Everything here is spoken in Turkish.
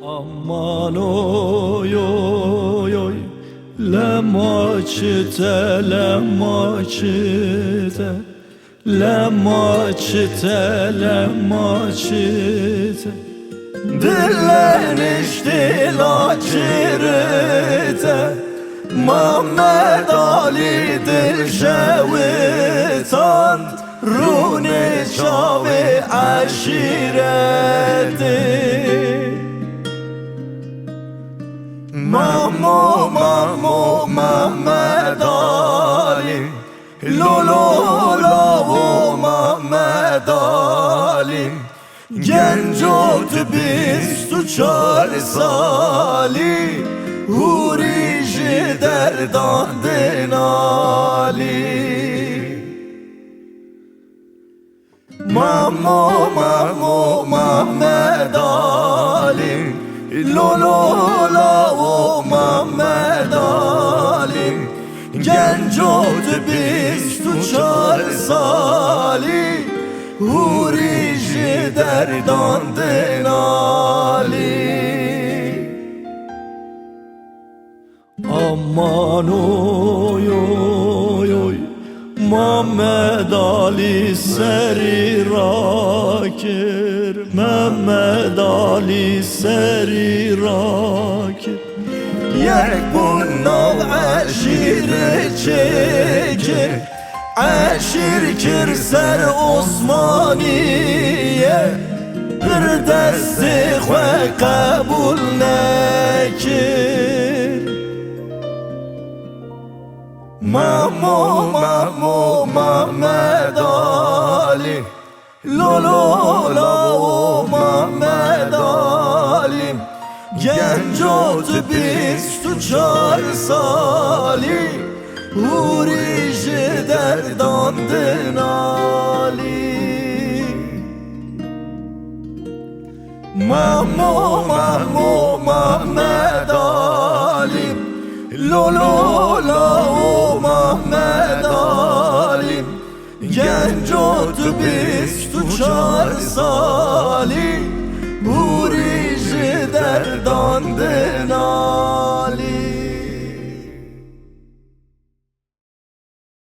Aman oy oy oy, lemaçite lemaçite, lemaçite lemaçite, dillenişti laçirite, Mehmet Ali Dilşevitan, Runi çavi aşireti. Mamu mamu Mehmet Ali, lolo lavu Mehmet Ali, genç oldu biz tuçar sali, hurici derdan denali. Mamu mamu Mehmet Ali, lolo lavu Mehmet Ali, genç oldu biz tuçar sali, hurici derdan denali. Aman oy oy oy, Mehmet Ali seri rakir, Mehmet Ali seri rakir. Yek bunnav aşire çekir, aşir kirser Osmaniye, bir desti xwe kabul nekir. Mamu mamu Mehmet Ali, lolo lavu Mehmet Ali, genç oldu biz tuçar sali, hurici derdan denali. Mamu mamu Mehmet Ali, lolo lavu Mehmet Ali, genç oldu biz tuçar sali, hurici derdan denali.